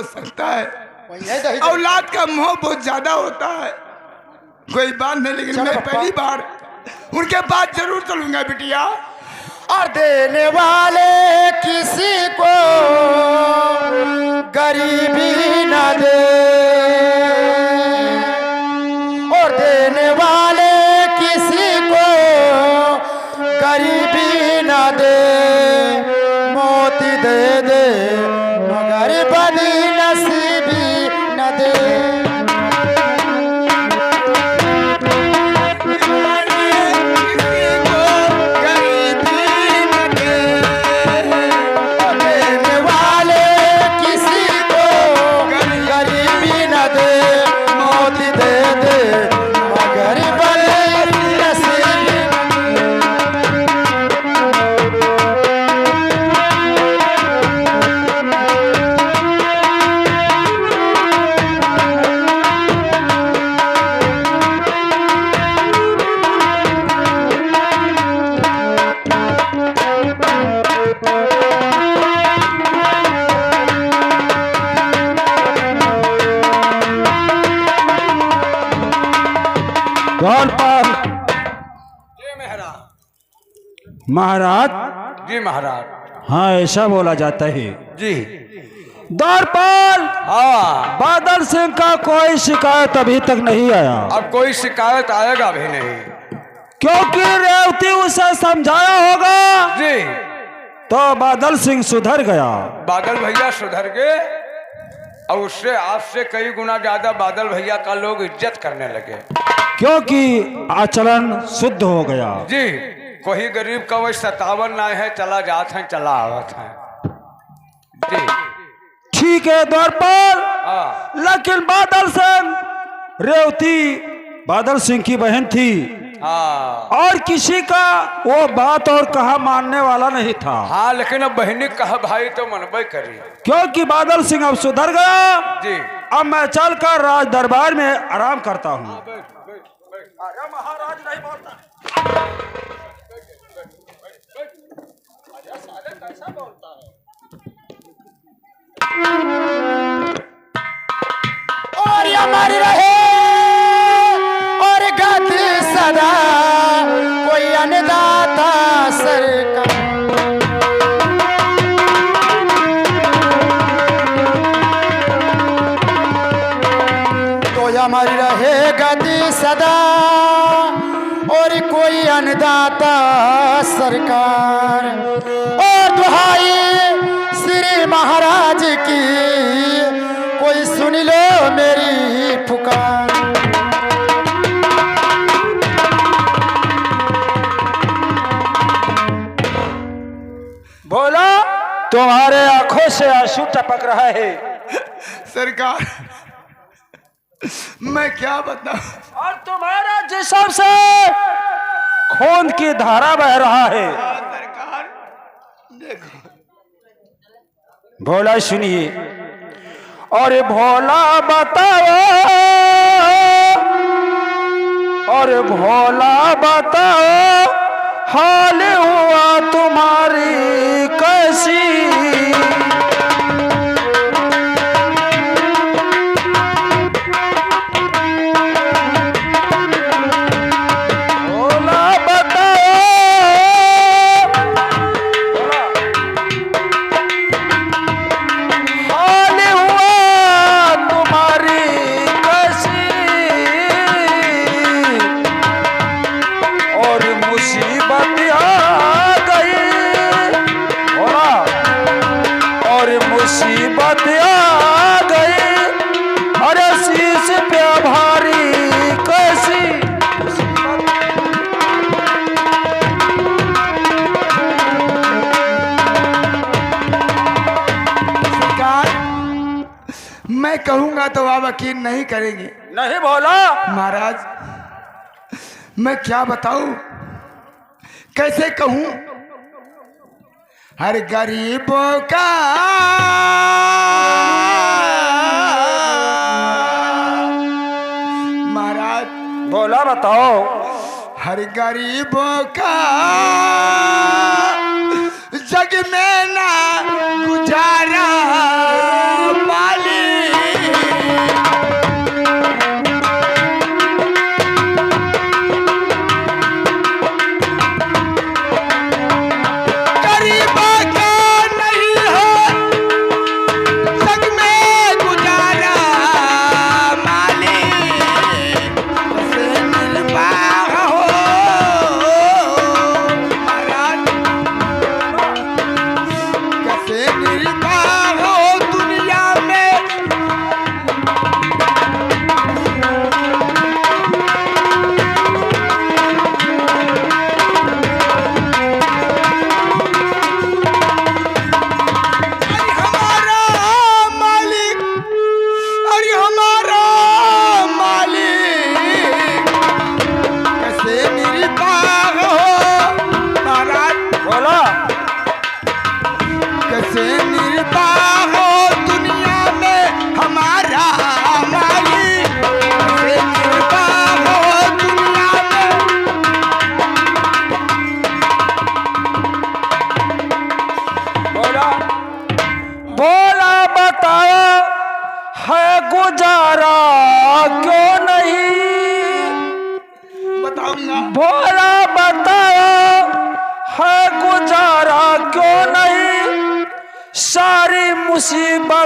सकता है, औलाद का मोह बहुत ज्यादा होता है। कोई बात नहीं, लेकिन मैं पहली बार उनके पास जरूर चलूंगा बिटिया। और देने वाले किसी को गरीबी न दे, और देने वाले किसी को गरीबी न दे, मोती दे दे मगर बदी नसीबी न दे। महाराज जी महाराज। हाँ, ऐसा बोला जाता है जी। द्वारपाल, हाँ, बादल सिंह का कोई शिकायत अभी तक नहीं आया। अब कोई शिकायत आएगा भी नहीं, क्योंकि रेवती उसे समझाया होगा जी। तो बादल सिंह सुधर गया। बादल भैया सुधर गए और उससे आपसे कई गुना ज्यादा बादल भैया का लोग इज्जत करने लगे, क्योंकि आचरण शुद्ध हो गया। जी। कोई गरीब का वही 57 ना है, चला जात है चला आवत है जी। ठीक है द्वारपाल, हाँ, लेकिन बादल सिंह, रेवती बादल सिंह की बहन थी हाँ, और किसी का वो बात और कहा मानने वाला नहीं था। हाँ, लेकिन अब बहनी कहा भाई तो मनबे करी, क्योंकि बादल सिंह अब सुधर गया जी। अब मैं चलकर राज दरबार में आराम करता हूँ। अरे महाराज नहीं बोलता, कैसा बोलता है। और अमर रहे और गति सदा कोई अन्नदाता सरकार, तो अमर रहे गति सदा और कोई अन्नदाता सरकार। और दुहाई श्री महाराज की कोई सुन लो मेरी पुकार। बोला, तुम्हारे आंखों से आंसू टपक रहा है। सरकार, मैं क्या बताऊं, और तुम्हारा जिस्म से खून की धारा बह रहा है। सरकार देखो। भोला सुनिए, और भोला बताओ, और भोला बताओ हाल हुआ तुम्हारी कैसी। मुसीबत आ गई, अरे शीश पे भारी कैसी। सरकार, मैं कहूंगा तो आप यकीन नहीं करेंगे। नहीं बोला महाराज, मैं क्या बताऊं, कैसे कहूं, हर गरीबों का महाराज बोला, बताओ। हर गरीबों का जग में ना गुजारा, माली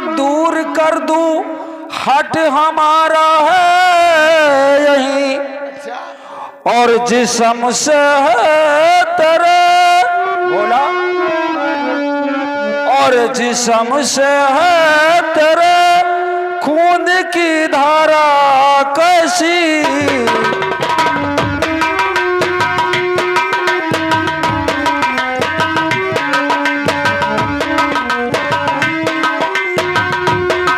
दूर कर दूं, हट हमारा है यही, और जिस्म से है तेरे, बोला, और जिस्म से है तेरे खून की धारा कैसी,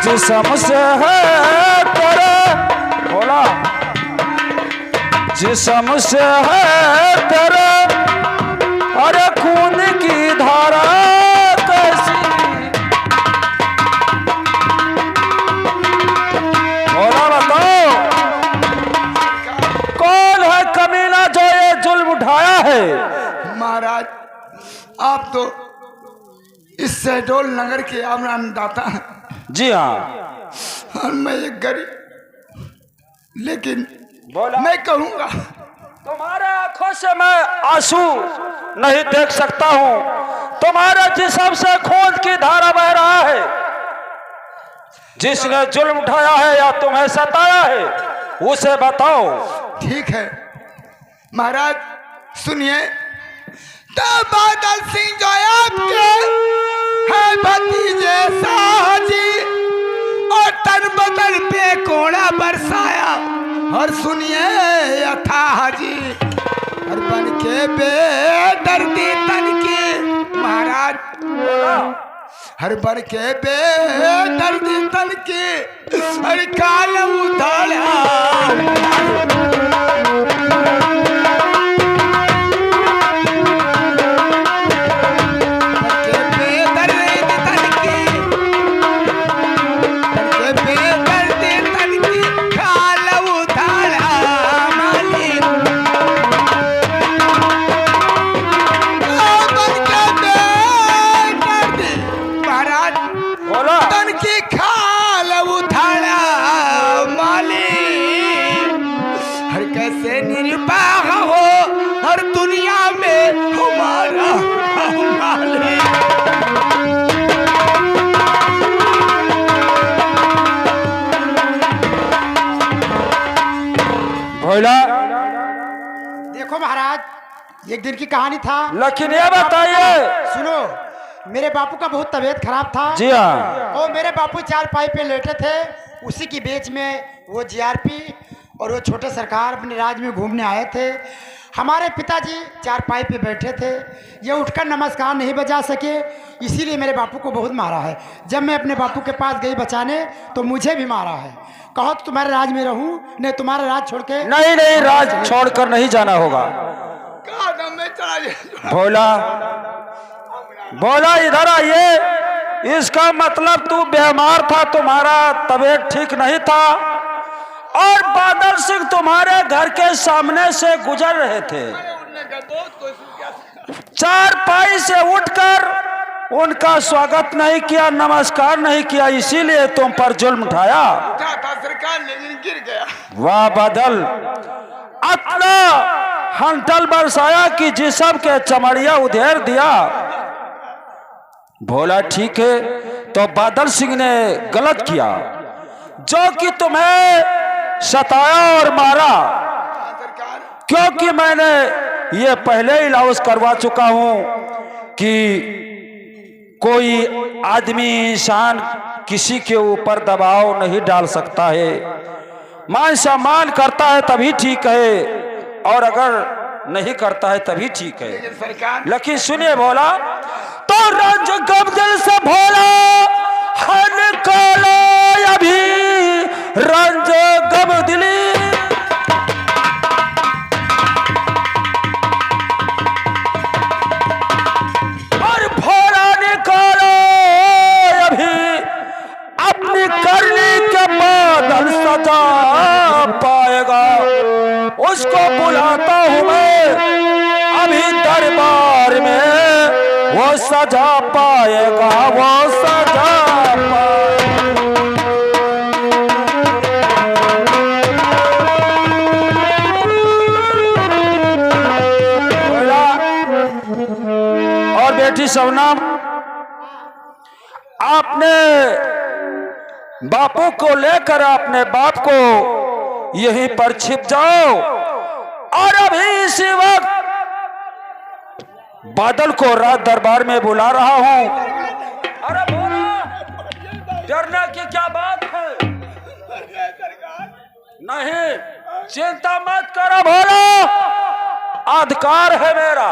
जिस्म से है तेरे, बोला, जिस्म से है तेरे, अरे खून की धारा कैसी, बोला बताओ कौन है कमीना जो ये जुल्म उठाया है? महाराज आप तो इस शहडोल नगर के आमदाता हैं। जी हाँ। और मैं एक गरीब, लेकिन बोला, मैं कहूंगा तुम्हारे आंखों से मैं आंसू नहीं देख सकता हूं, तुम्हारे जिस्म से खून की धारा बह रहा है। जिसने जुल्म उठाया है या तुम्हें सताया है उसे बताओ। ठीक है महाराज, सुनिए। तो बादल सिंह जो आपके है भतीजे साहजी, और तन बदन पे कोड़ा बरसाया, और सुनिए अथाह जी, और बन के बेदर्दी तन की महाराज, हर बन के बेदर्दी तन की, हर काल उधाड़ा, देखो महाराज, एक दिन की कहानी था। लेकिन ये बताइए, सुनो, मेरे बापू का बहुत तबीयत खराब था। जी हाँ। और मेरे बापू चारपाई पे लेटे थे, उसी की बीच में वो जीआरपी और वो छोटे सरकार अपने राज्य में घूमने आए थे। हमारे पिताजी चारपाई पे बैठे थे, ये उठकर नमस्कार नहीं बजा सके, इसीलिए मेरे बापू को बहुत मारा है। जब मैं अपने बापू के पास गई बचाने तो मुझे भी मारा है। कहो तो तुम्हारे राज में रहूं, नहीं तुम्हारा राज छोड़ के? नहीं नहीं, राज छोड़कर नहीं जाना होगा। भोला, भोला इधर आइए। इसका मतलब तू बीमार था, तुम्हारा तबीयत ठीक नहीं था, और बादल सिंह तुम्हारे घर के सामने से गुजर रहे थे। चारपाई से उठकर उनका स्वागत नहीं किया, नमस्कार नहीं किया, इसीलिए तुम पर जुल्म उठाया। लेकिन गिर गया। वाह बादल, इतना हंटल बरसाया कि जिस्म के चमड़िया उधेर दिया। भोला ठीक है, तो बादल सिंह ने गलत किया जो कि तुम्हें सताया और मारा, क्योंकि मैंने ये पहले ही लाउस करवा चुका हूं कि कोई आदमी इंसान किसी के ऊपर दबाव नहीं डाल सकता है। मान सम्मान करता है तभी ठीक है, और अगर नहीं करता है तभी ठीक है। लेकिन सुनिए भोला, तो रंज गम दिल से भोला हर काला, अभी रंज गम दिली, और भोला निकालो अभी अपनी करनी के बादल सजा पाएगा। उसको बुलाता हूं मैं अभी दरबार में, वो सजा पाएगा, वो सजा पाएगा। और बेटी शबनम, आपने बापू को लेकर अपने बाप को यहीं पर छिप जाओ और अभी इसी वक्त बादल को राज दरबार में बुला रहा हूं। अरे बोलो, डरने की क्या बात है? नहीं, चिंता मत करो बोलो, अधिकार है मेरा,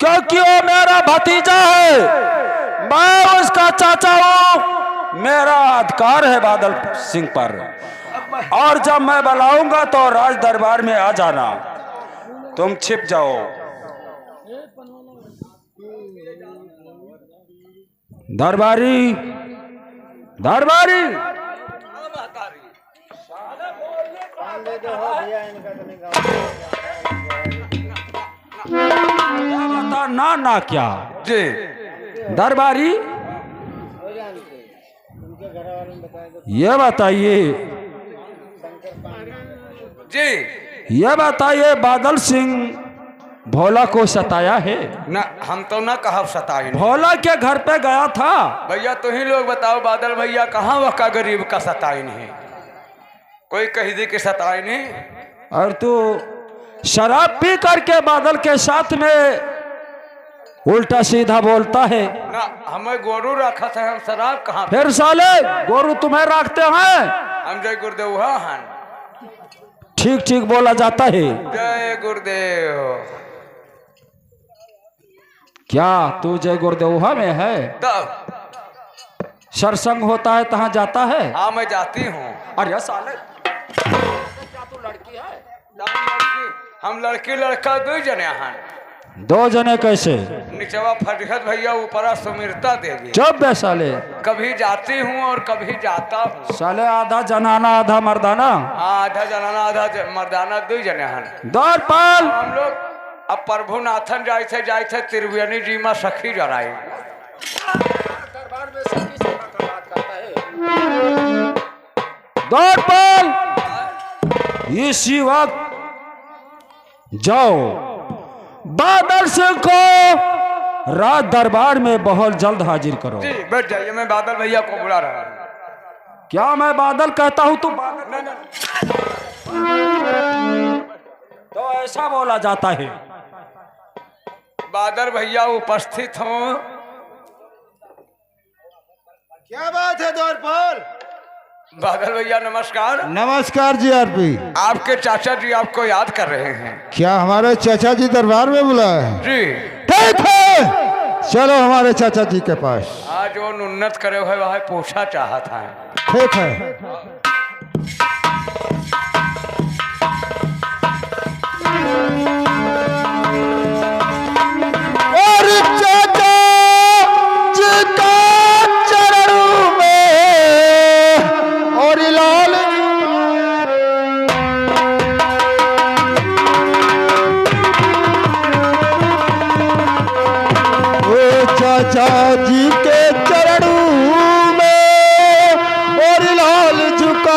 क्योंकि वो मेरा भतीजा है, मैं उसका चाचा हूं, मेरा अधिकार है बादल सिंह पर। और जब मैं बुलाऊंगा तो राज दरबार में आ जाना, तुम छिप जाओ। दरबारी, दरबारी, बता ना ना क्या जी दरबारी, ये बताइए, जी ये बताइए बादल सिंह भोला को सताया है? ना, हम तो ना कहा सताई नहीं। भोला के घर पे गया था। भैया तुम ही लोग बताओ, बादल भैया कहाँ वका गरीब का सताई नहीं, कोई कही दी कि सताई नहीं। और तू शराब पी करके बादल के साथ में उल्टा सीधा बोलता है। ना, हमें गोरू रखा था, हम शराब कहाँ? फिर साले गोरू तुम्हें रखते हैं? हम जय गुरुदेव हन। ठीक ठीक बोला जाता है। जय गुरुदेव। क्या तू जय गुरुदेवहा में है? तब सरसंग होता है तहाँ जाता है? हाँ मैं जाती हूँ। अरे साले, क्या तू लड़की है? हम लड़की लड़का दो जने हन। दो जने कैसे? निचवा फटखत भैया, ऊपरा सुमिरता देवी। चुप बे साले, कभी जाती हूँ और कभी जाता हूँ। साले आधा जनाना आधा मर्दाना। हाँ, आधा जनाना आधा मर्दाना दो जने हन। द्वारपाल, हम लोग अब प्रभुनाथन जाए थे त्रिवेणी जी में सखी जराई। द्वारपाल, इसी वक्त जाओ बादल सिंह को राज दरबार में बहुत जल्द हाजिर करो। जी बैठ जाइए, मैं बादल भैया को बुला रहा हूँ। क्या मैं बादल कहता हूँ तू बादल? नहीं, नहीं। तो ऐसा बोला जाता है। बादल भैया उपस्थित हों। क्या बात है द्वारपाल? बादल भैया नमस्कार। नमस्कार जीआरपी। आपके चाचा जी आपको याद कर रहे हैं। क्या हमारे चाचा जी दरबार में बुलाए हैं? जी ठीक है, चलो हमारे चाचा जी के पास। आज जो उन्नत करे हुए वह पूछा चाहत है। ठीक है। और चाचा जी का चरणों में और लाल चाचा जी के चरणों में और लाल झुका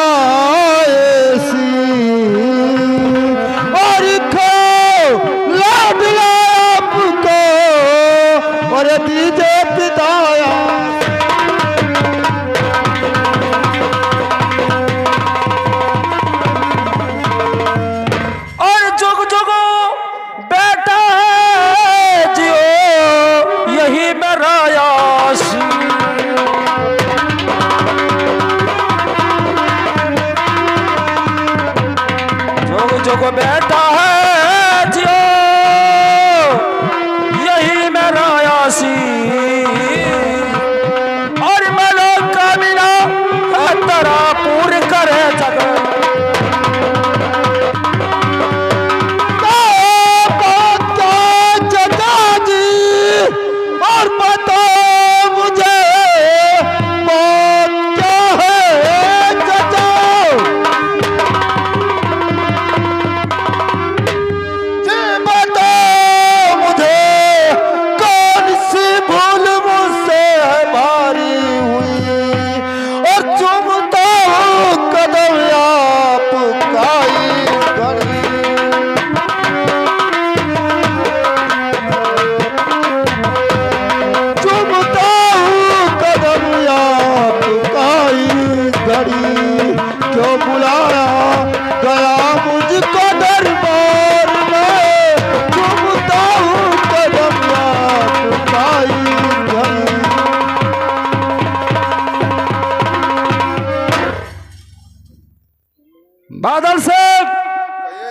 बादल साहब,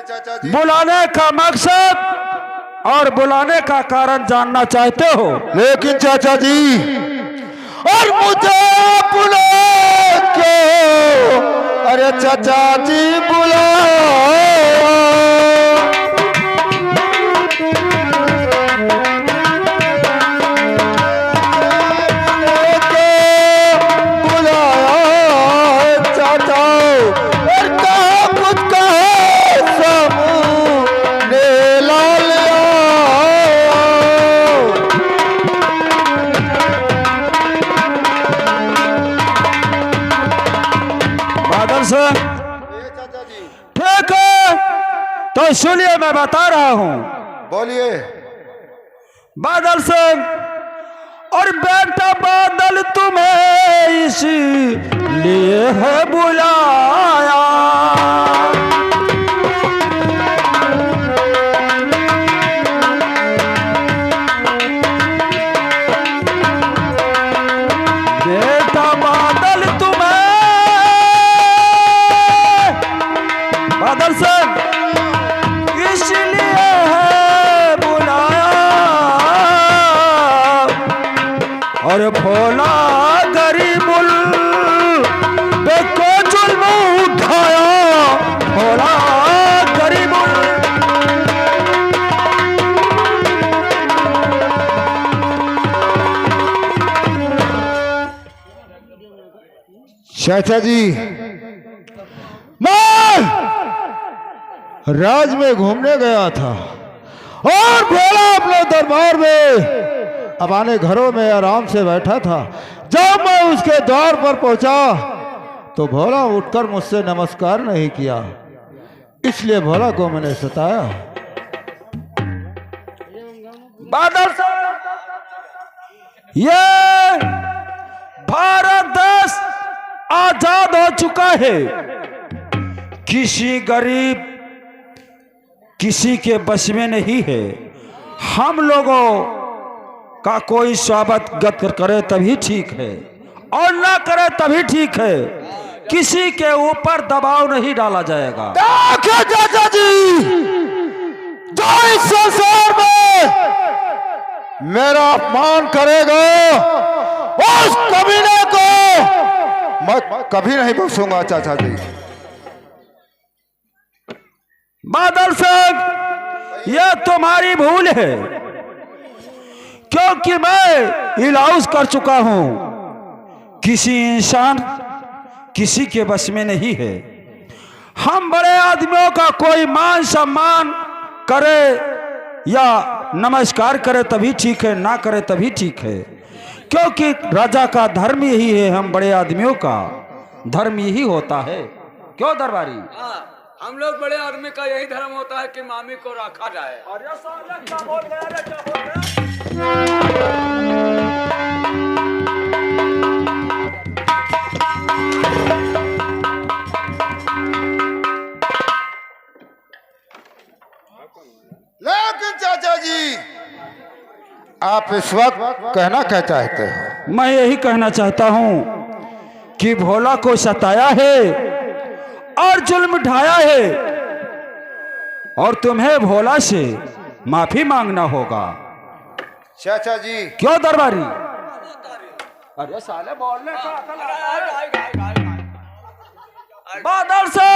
चाचा जी। बुलाने का मकसद और बुलाने का कारण जानना चाहते हो? लेकिन चाचा जी, और मुझे बुला क्यों? अरे चाचा जी बुलाओ। ठीक है, तो सुनिए, मैं बता रहा हूं। बोलिए। बादल सिंह और बेटा बादल तुम्हें इसलिए है बुलाया, बेटा बादल तुम्हें, बादल सिंह इसलिए है बुलाया, और भोला गरीबुल बेको जुल्म उठाया, भोला गरीबुल। चाचा जी, मैं राज में घूमने गया था और भोला अपने दरबार में अपने घरों में आराम से बैठा था। जब मैं उसके द्वार पर पहुंचा तो भोला उठकर मुझसे नमस्कार नहीं किया, इसलिए भोला को मैंने सताया। बादल साहब, ये भारत देश आजाद हो चुका है, किसी गरीब किसी के बस में नहीं है। हम लोगों का कोई स्वागत करे तभी ठीक है, और ना करे तभी ठीक है। किसी के ऊपर दबाव नहीं डाला जाएगा। चाचा जी, जो इस संसार में मेरा अपमान करेगा उस कमीने को मैं कभी नहीं बख्शूंगा। चाचा जी, बादल साहब, यह तुम्हारी भूल है, क्योंकि मैं इलाज कर चुका हूं। किसी इंसान किसी के बस में नहीं है। हम बड़े आदमियों का कोई मान सम्मान करे या नमस्कार करे तभी ठीक है, ना करे तभी ठीक है, क्योंकि राजा का धर्म यही है, हम बड़े आदमियों का धर्म यही होता है। क्यों दरबारी? हम लोग बड़े आदमी का यही धर्म होता है कि मामी को रखा जाए। लेकिन चाचा जी, आप इस वक्त कहना क्या चाहते हो? मैं यही कहना चाहता हूं कि भोला को सताया है और जुल्म ढाया है, और तुम्हें भोला से माफी मांगना होगा। चाचा जी, क्यों दरबारी? अरे साले, बोलने का अकल आता है। बादल से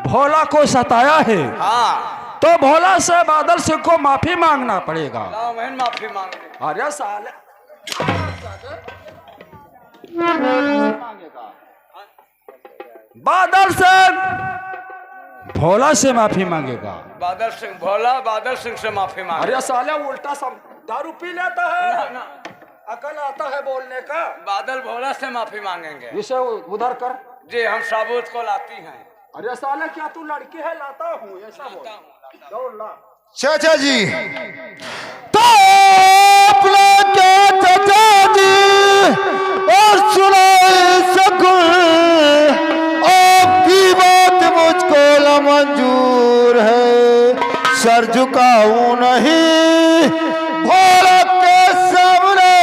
भोला को सताया है, हाँ, तो भोला से बादल सिंह को माफी मांगना पड़ेगा। माफी मांगने। अरे साले, बादल सिंह भोला से माफी मांगेगा। बादल सिंह भोला बादल सिंह से माफी मांगे। अरे साले, उल्टा सब दारू पी लेता है, अकल आता है बोलने का। बादल भोला से माफी मांगेंगे। इसे उधर कर। जी, हम साबुत को लाती हैं। अरे साले, क्या तू लड़की है? लाता हूँ, ऐसा बोल। दौड़ ला। चाचा जी, तो अपना क्या चाचा जी, और सुनो सकूं आपकी बात मुझको न मंजूर है। सर झुकाऊं नहीं भोला के सामने,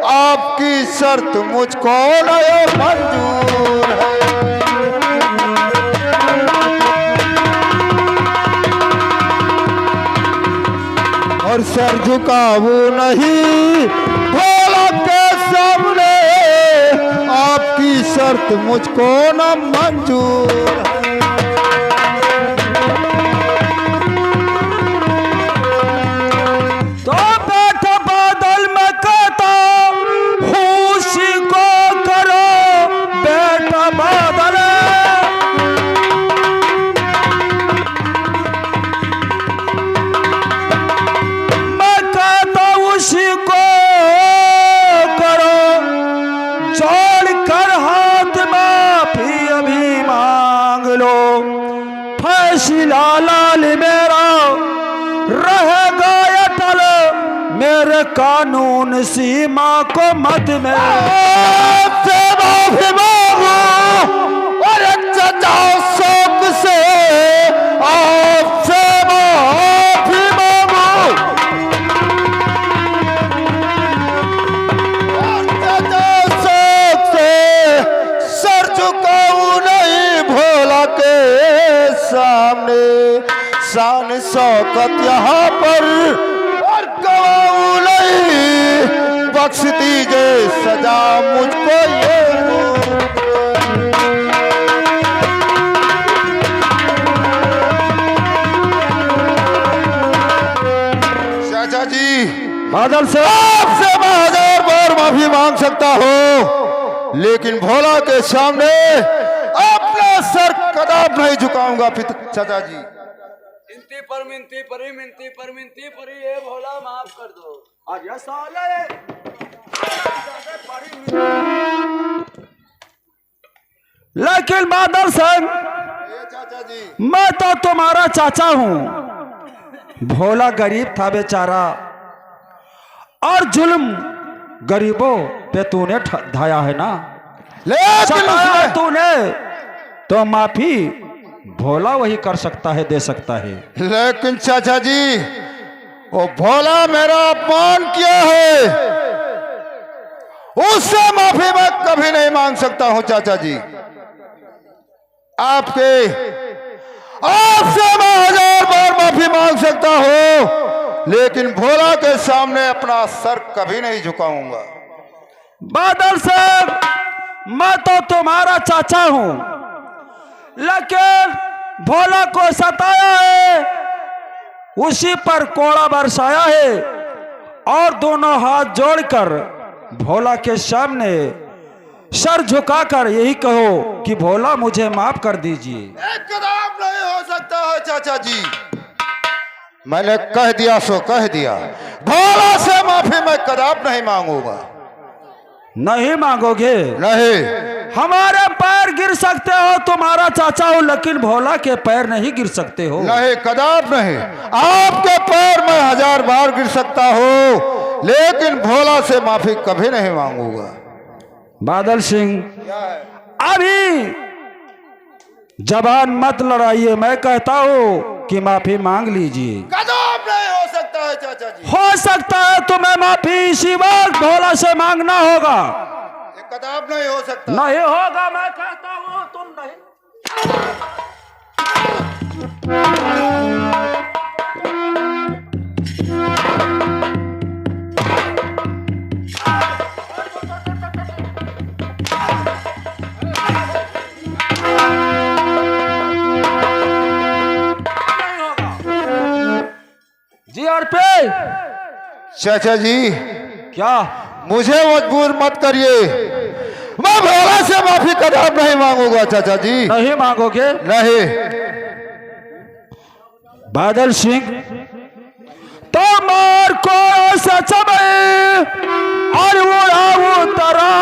आपकी शर्त मुझको न मंजूर है। सर झुकाऊं नहीं भोला के सामने, आपकी शर्त मुझको न मंजूर है। तो बेटा बादल में कहता हूँ उसी को करो बेटा बादल, मैं कहता उसी को करो, जोड़ कर हाथ माफी अभी मांग लो, फैसला लाल मेरा रहेगा अटल, मेरे कानून सीमा को मत में आपसे माफी मांगो और जाओ शौक से, आपसे माफी मांगो और जाओ शौक से, सर झुकाऊं नहीं भोला के सामने, शान शौकत यहाँ पर और गवाऊं नहीं, बख्श दीजिए सजा मुझको ये। चाचा जी बादल से आपसे मैं 1000 बार माफी मांग सकता हूँ, लेकिन भोला के सामने अपना सर कदाप नहीं झुकाऊंगा चाचा जी। मिनती पर मिनती परी, मिनती पर मिनती परी, ये भोला माफ कर दो। अरे साले लेकिन बादल सिंह चाचा जी मैं तो तुम्हारा चाचा हूँ, भोला गरीब था बेचारा और जुल्म गरीबों पे तूने ढाया है ना, लेकिन सताया उसने तूने, तो माफी भोला वही कर सकता है, दे सकता है। लेकिन चाचा जी वो भोला मेरा अपमान किया है, उससे माफी मैं कभी नहीं मांग सकता हूं चाचा जी। आपसे मैं 1000 बार माफी मांग सकता हूं, लेकिन भोला के सामने अपना सर कभी नहीं झुकाऊंगा। बादल साहब मैं तो तुम्हारा चाचा हूं, लेकिन भोला को सताया है, उसी पर कोड़ा बरसाया है और दोनों हाथ जोड़कर भोला के सामने सर झुकाकर यही कहो कि भोला मुझे माफ कर दीजिए। एकदम नहीं हो सकता है चाचा जी, मैंने कह दिया सो कह दिया, भोला से माफी मैं कदाप नहीं मांगूंगा। नहीं मांगोगे? नहीं। हमारे पैर गिर सकते हो, तुम्हारा चाचा हो, लेकिन भोला के पैर नहीं गिर सकते हो। नहीं कदाप नहीं, आपके पैर मैं 1000 बार गिर सकता हूँ, लेकिन भोला से माफी कभी नहीं मांगूंगा। बादल सिंह अभी जबान मत लड़ाइए, मैं कहता हूँ कि माफी मांग लीजिए। कदाप नहीं हो सकता है चाचा जी। हो सकता है तुम्हें माफी इसी वक्त भोला से मांगना होगा। ये कदाप नहीं हो सकता। नहीं होगा, मैं कहता हूँ तुम नहीं। जी और पे चाचा जी क्या मुझे मजबूर मत करिए, मैं भोला से माफी कदाप नहीं मांगूंगा चाचा जी। नहीं मांगोगे? नहीं। बादल सिंह तो मार को सच में और उड़ाऊ तरा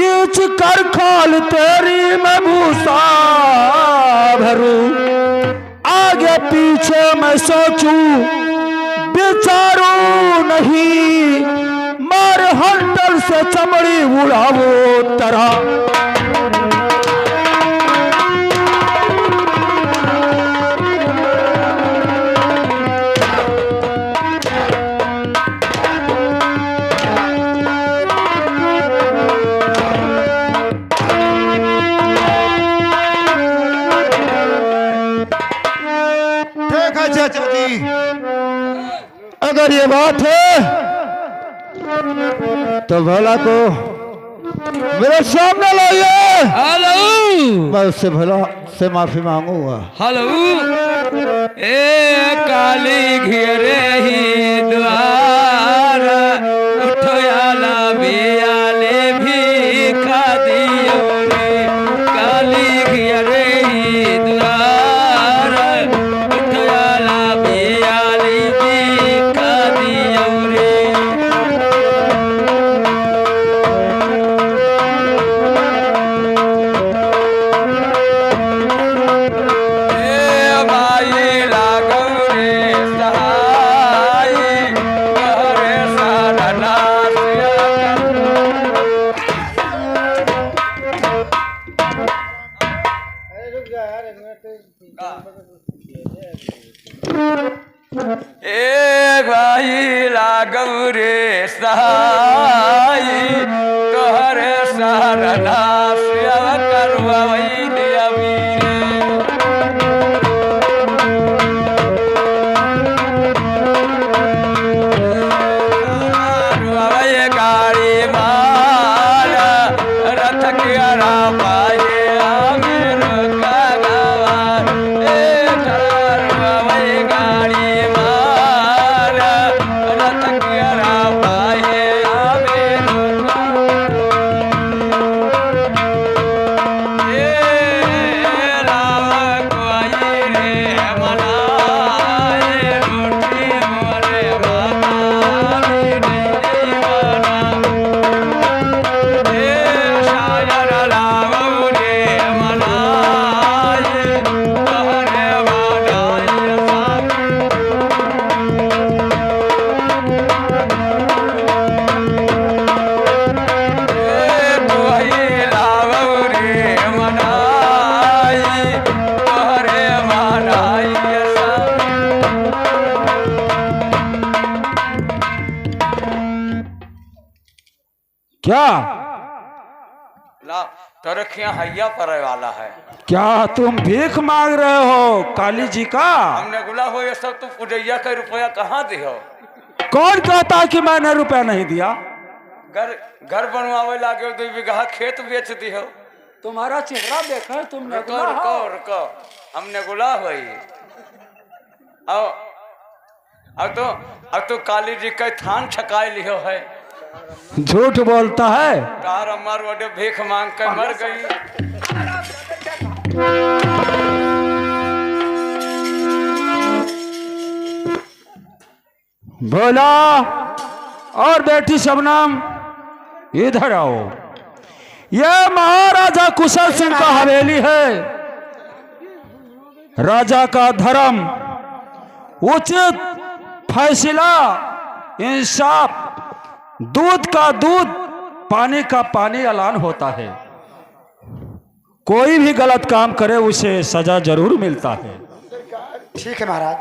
ईच कर खाल तेरी मैं भूसा भरू, आगे पीछे मैं सोचूं विचारू नहीं, मार हंटल से चमड़ी उड़ावो तरह। चाचा जी अगर ये बात है तो भोला को मेरे सामने लाइए। हेलो मैं उससे भोला से माफी मांगूंगा। हेलो ए काली घेरे ही द्वार उठो आला बेआले भी खा दियो रे काली घेरे ही द्वार उठो आला बेआले भी खा दियो रे। ए भाई लागव रे सहाई तोहरे सारना सेवा करवाई दिया वीरे। गाड़ी मारा रथ के आरा पाए आमिर का गावा ए करवाई गाड़ी मारा रथ के आरा पाए आमिर ए लावा कोई रे मनाए रोटी मोरे माता रे बना ए शायर लावो रे मनाए तोहरे बनाए साथ कोई लावो रे मनाई तोहरे मनाई क्या ला तरखियां हैया परे वाला है। क्या तुम भीख मांग रहे हो काली जी का? हमने बोला हो ये सब तू पुजैया का रुपया कहाँ दियो? कौन कहता है कि मैंने रुपया नहीं दिया? घर घर बनवावे लागे 2 बीघा खेत बेच दियो। तुम्हारा चेहरा देखा तुमने रुको रुको रुको हमने बोला हो ये अब तो काली जी का थान छकाए लियो है। झूठ बोलता है। कार अमर वडे भीख मांग कर मर गई। भोला और बेटी शबनम इधर आओ। यह महाराजा कुशल सिंह का हवेली है। राजा का धर्म, उचित फैसला, इंसाफ, दूध का दूध, पानी का पानी ऐलान होता है। कोई भी गलत काम करे उसे सजा जरूर मिलता है। ठीक है महाराज।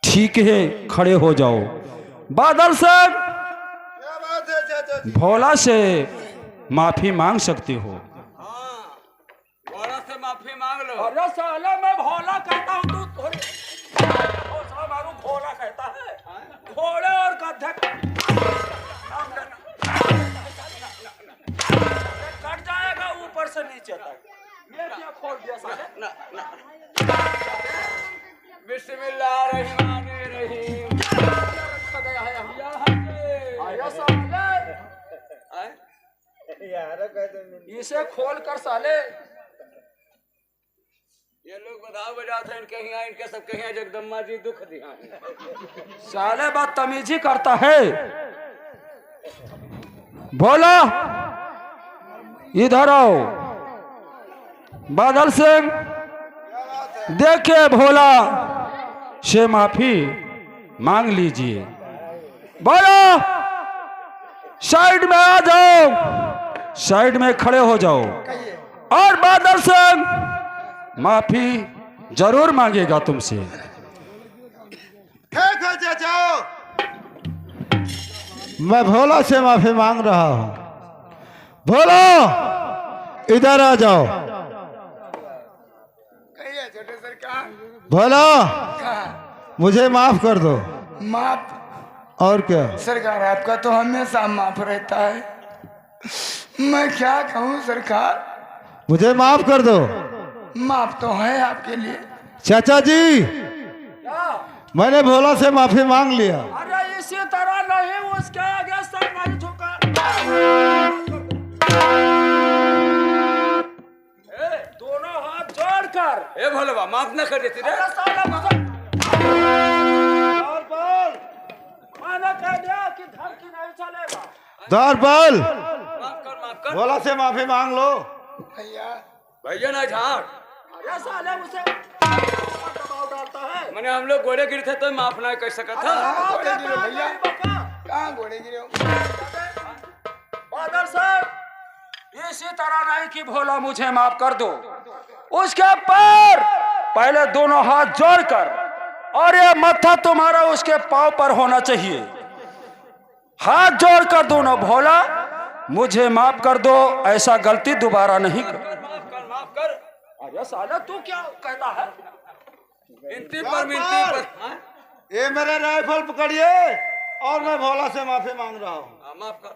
ठीक है, खड़े हो जाओ। बादल से भोला से माफी मांग सकती हो। भोला से माफी मांग लो। अरे साला मैं भोला कहता हूँ तू थोड़ी मारू भोला कहता है। घोड़े और गधे कट जाएगा ऊपर से नीचे तक। ये क्या खोल दिया साले? बिस्मिल्लाहिर्रहमानिर्रहीम। इसे खोल कर साले। ये लोग बधा बजाते हैं इनके यहाँ, इनके सबके यहाँ जगदम्बा जी दुख दिया। साले बदतमीजी करता है। भोला इधर आओ। बादल सिंह देखे भोला से माफी मांग लीजिए। बोलो साइड में आ जाओ, साइड में खड़े हो जाओ। और बादल सिंह माफी जरूर मांगेगा तुमसे। जाओ। मैं भोला से माफी मांग रहा हूं। भोला इधर आ जाओ। छोटे सरकार भोला मुझे माफ कर दो। माफ और क्या? सरकार आपका तो हमेशा माफ रहता है। मैं क्या कहूँ सरकार, मुझे माफ कर दो। माफ तो है आपके लिए। चाचा जी, मैंने भोला से माफी मांग लिया। अरे इसी तरह नहीं, उसके आगे सर नहीं झुका। दोनों हाथ जोड़कर ए भोलवा माफ न कर देती रे। मैंने कह दिया कि धमकी नहीं चलेगा। दौरपाल, माफ कर भोला से माफी मांग लो। भैया भैया ना झाड़। अरे साले उसे दबाव डालता है। मैंने हम लोग गोड़े गिरे थे तो माफ ना कर सका था। कहाँ घोड़े गिरे भैया, कहाँ घोड़े गिरे हो? बादल साहब, इसी तरह नहीं कि भोला मुझे माफ कर दो, उसके पैर पहले दोनों हाथ जोड़कर, और ये मत्था तुम्हारा उसके पांव पर होना चाहिए। हाथ जोड़कर दोनों, भोला मुझे माफ कर दो, ऐसा गलती दोबारा नहीं कर। माफ कर। अरे साला तू क्या कहता है? मिनती पर मिनती पर। हाँ? ये मेरे राइफल पकड़िए और मैं भोला से माफी मांग रहा हूँ। माफ कर।